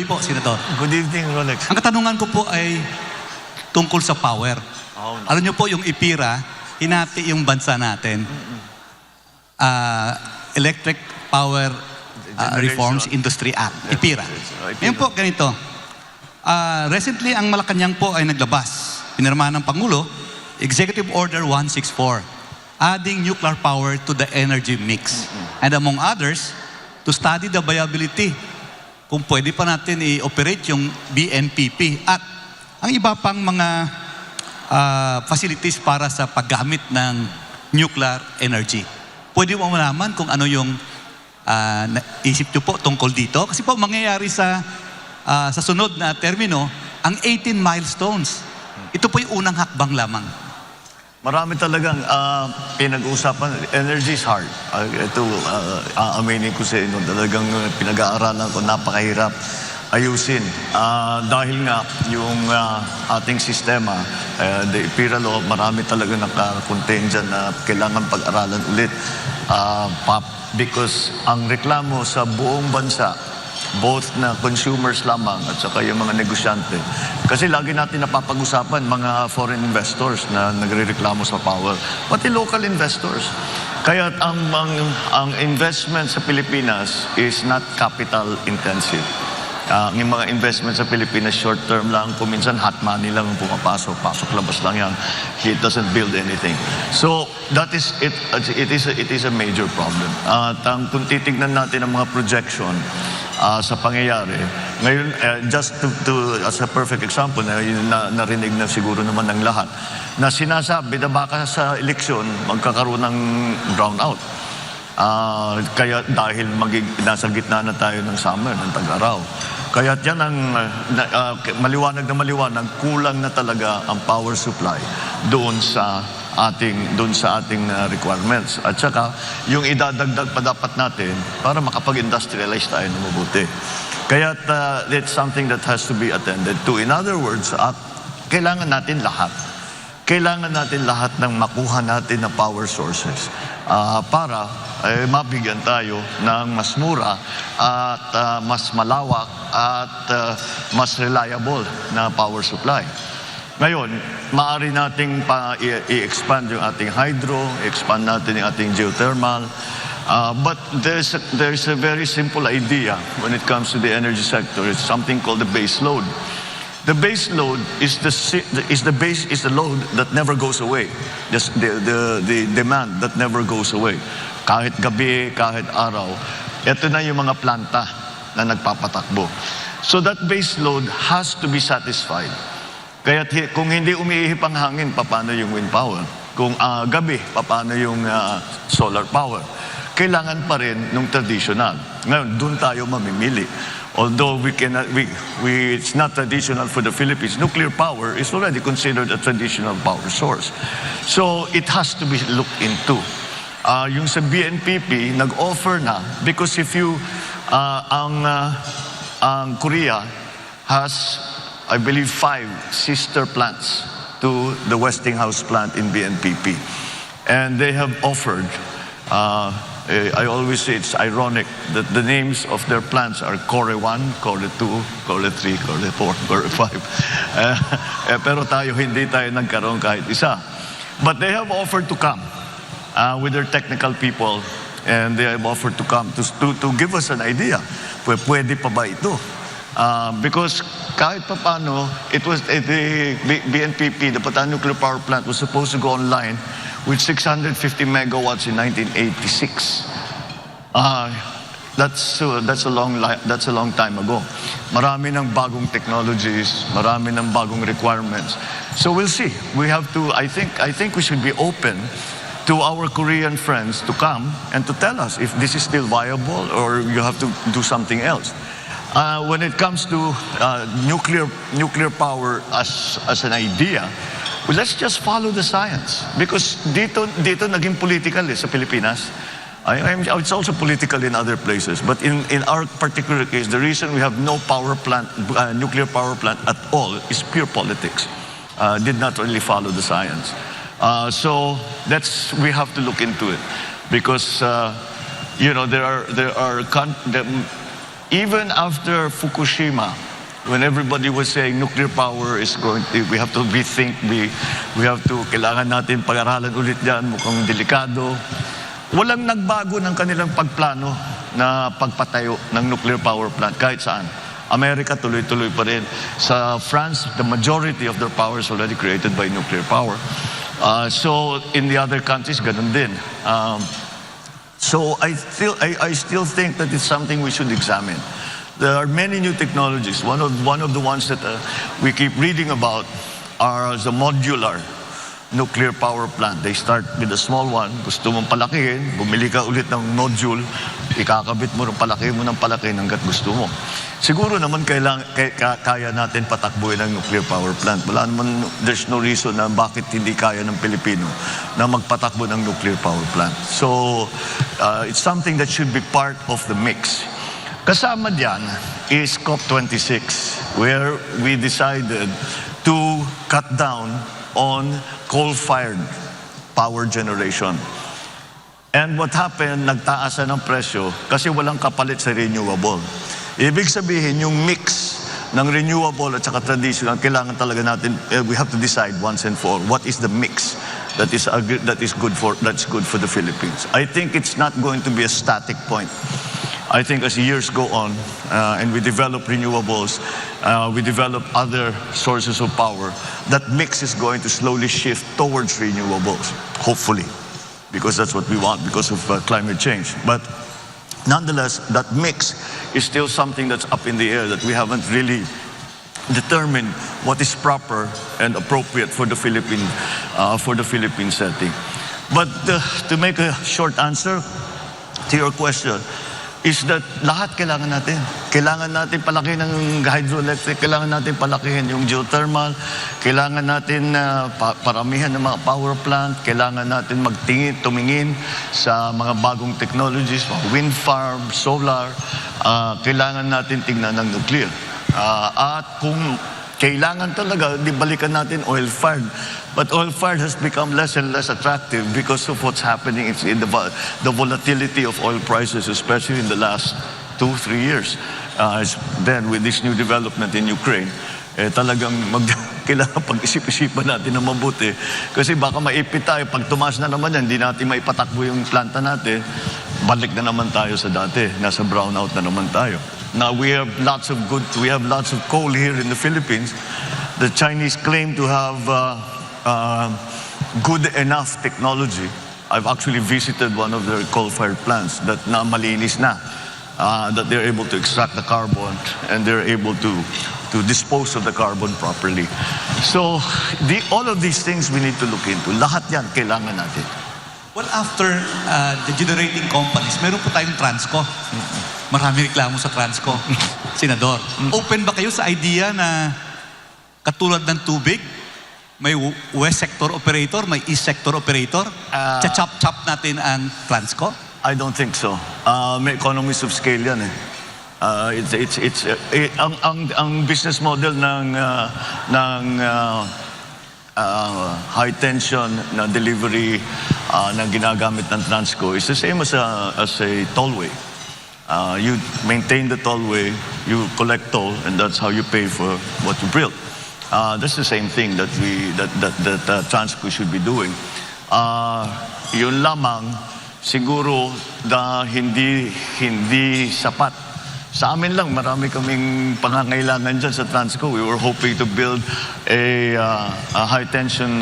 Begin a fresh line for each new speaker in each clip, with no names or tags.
evening po, Senator.
Good evening, Rolex.
Ang katanungan ko po ay tungkol sa power.
Oh, no.
Alam niyo po, yung IPIRA, hinati yung bansa natin. Electric Power Reforms Industry Act, IPIRA. Ngayon po, ganito. Recently, ang Malacanang po ay naglabas. Pinirmahan ng Pangulo, Executive Order 164, adding nuclear power to the energy mix. And among others, to study the viability kung pwede pa natin i-operate yung BNPP at ang iba pang mga facilities para sa paggamit ng nuclear energy. Pwede mo malaman kung ano yung isip nyo po tungkol dito? Kasi po mangyayari sa sunod na termino, ang 18 milestones. Ito po yung unang hakbang lamang.
Marami talagang pinag-uusapan. Energy is hard. Ito, aaminin ko sa inyo, talagang pinag-aaralan ko, napakahirap ayusin. Dahil nga, yung ating sistema, the IPIRA law, marami talaga nakakontain dyan na kailangan pag-aralan ulit. Because ang reklamo sa buong bansa, both na consumers lamang at saka yung mga negosyante. Kasi lagi natin napapag-usapan mga foreign investors na nagre-reklamo sa power, pati local investors. Kaya ang investment sa Pilipinas is not capital intensive. Yung mga investment sa Pilipinas short term lang, kuminsan hot money lang ang pumapasok, pasok-labas lang yan. It doesn't build anything. So that is it. It is a major problem. At kung titignan natin ang mga projection sa pangyayari. Ngayon, just as a perfect example, narinig na siguro naman ng lahat, na sinasabi na baka sa eleksyon magkakaroon ng brown-out. Kaya dahil nasa gitna na tayo ng summer, ng tag-araw. Kaya yan ang maliwanag na maliwanag, kulang na talaga ang power supply doon sa ating requirements. At saka, yung idadagdag pa dapat natin para makapag-industrialize tayo na mabuti. Kaya it's something that has to be attended to. In other words, kailangan natin lahat. Kailangan natin lahat ng makuha natin na power sources para mabigyan tayo ng mas mura at mas malawak at mas reliable na power supply. Ngayon, maaari nating i-expand yung ating hydro, i-expand natin yung ating geothermal, but there's a very simple idea when it comes to the energy sector. It's something called the base load. The base load is the load that never goes away. The demand that never goes away. Kahit gabi, kahit araw, ito na yung mga planta na nagpapatakbo. So that base load has to be satisfied. Kaya kung hindi umiihip ang hangin, paano yung wind power? Kung gabi, paano yung solar power? Kailangan pa rin nung traditional. Ngayon, doon tayo mamimili. Although it's not traditional for the Philippines, nuclear power is already considered a traditional power source. So it has to be looked into. Yung sa BNPP, nag-offer na, because if you, ang Korea has, I believe, 5 sister plants to the Westinghouse plant in BNPP. And they have offered, I always say it's ironic that the names of their plants are Core 1, Core 2, Core 3, Core 4, Core 5. Pero hindi tayo nagkaroon kahit isa. But they have offered to come with their technical people, and they have offered to come to give us an idea. Pwede pa ba ito? Because kahit pa paano, the BNPP, the Bataan Nuclear Power Plant, was supposed to go online with 650 megawatts in 1986. That's a long time ago. Marami ng bagong technologies, marami ng bagong requirements. So we'll see. We have to. I think we should be open to our Korean friends to come and to tell us if this is still viable or you have to do something else. When it comes to nuclear power as an idea, well, let's just follow the science. Because dito naging political sa Pilipinas. It's also political in other places. But in our particular case, the reason we have no power plant, nuclear power plant at all is pure politics. Did not really follow the science. So we have to look into it. Because, even after Fukushima, when everybody was saying nuclear power is going to, we have to rethink, we have to, kailangan natin pag-aralan ulit yan, mukhang delikado. Walang nagbago ng kanilang pagplano na pagpatayo ng nuclear power plant kahit saan. Amerika tuloy-tuloy pa rin. Sa France, the majority of their power is already created by nuclear power. So in the other countries, ganun din. So I still think that it's something we should examine. There are many new technologies. One of the ones that we keep reading about are the modular nuclear power plant. They start with a small one. Gusto mong palakihin, bumili ka ulit ng nodule, ikakabit mo ng palakihin hanggat gusto mo. Siguro naman kaya natin patakbuhin ang nuclear power plant. Wala naman, there's no reason na bakit hindi kaya ng Pilipino na magpatakbo ng nuclear power plant. So, it's something that should be part of the mix. Kasama diyan is COP26, where we decided to cut down on coal-fired power generation. And what happened, nagtaasan ng presyo kasi walang kapalit sa renewable. Ibig sabihin, yung mix ng renewable at saka traditional, kailangan talaga natin, we have to decide once and for all, what is the mix that is good for the Philippines. I think it's not going to be a static point. I think as years go on and we develop renewables, we develop other sources of power, that mix is going to slowly shift towards renewables, hopefully, because that's what we want because of climate change. But nonetheless, that mix is still something that's up in the air that we haven't really determined what is proper and appropriate for the Philippine setting. But to make a short answer to your question, is that lahat kailangan natin. Kailangan natin palakihin ng hydroelectric, kailangan natin palakihin yung geothermal, kailangan natin paramihan ng mga power plant, kailangan natin tumingin sa mga bagong technologies, wind farm, solar, kailangan natin tingnan ng nuclear. At kung kailangan talaga, di balikan natin oil-fired. But oil-fired has become less and less attractive because of what's happening in the volatility of oil prices, especially in the last 2-3 years. Then with this new development in Ukraine, talagang kailangan pag-isip-isipan natin na mabuti. Kasi baka maipit tayo, pag tumaas na naman yan, hindi natin maipatakbo yung planta natin, balik na naman tayo sa dati, nasa brown-out na naman tayo. Now we have lots of coal here in the Philippines. The Chinese claim to have good enough technology. I've actually visited one of their coal-fired plants that na malinis na, that they're able to extract the carbon and they're able to dispose of the carbon properly. So all of these things we need to look into. Lahat yan kailangan natin.
Well, after the generating companies, meron po tayong Transco. Marami reklamo sa Transco. Senador, open ba kayo sa idea na katulad ng tubig, may west sector operator, may east sector operator, chop natin ang Transco?
I don't think so. May economies of scale yan eh. Ang business model ng high tension na delivery na ginagamit ng Transco is the same as a tollway. You maintain the tollway, you collect toll, and that's how you pay for what you build. That's the same thing that Transco should be doing. Yun lamang siguro na hindi sapat. Sa amin lang, marami kaming pangangailangan dyan sa Transco. We were hoping to build a high-tension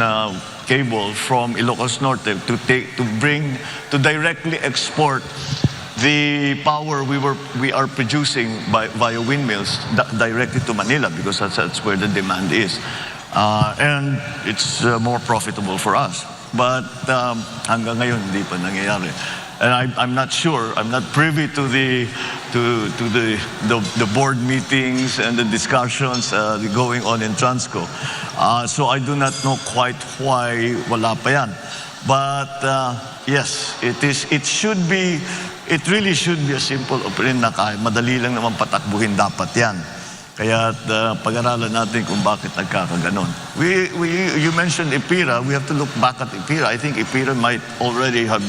cable from Ilocos Norte to directly export the power we are producing via windmills directly to Manila because that's where the demand is. And it's more profitable for us. But hanggang ngayon, hindi pa nangyayari. And I'm not sure, I'm not privy to the board meetings and the discussions going on in Transco. So I do not know quite why wala pa yan. But yes, it really should be a simple operation na kaya madali lang naman patakbuhin dapat yan. Kaya pag-aralan natin kung bakit nagkakaganon. You mentioned EPIRA. We have to look back at EPIRA. I think EPIRA might already have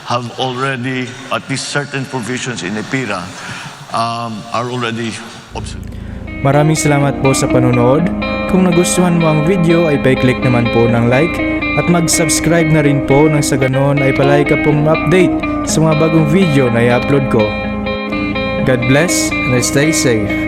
at least certain provisions in EPIRA are already obsolete.
Maraming salamat po sa panonood. Kung nagustuhan mo ang video ay pa-click naman po ng like at mag-subscribe na rin po nang sa ganon ay palagi ka pong update sa mga bagong video na i-upload ko. God bless and stay safe.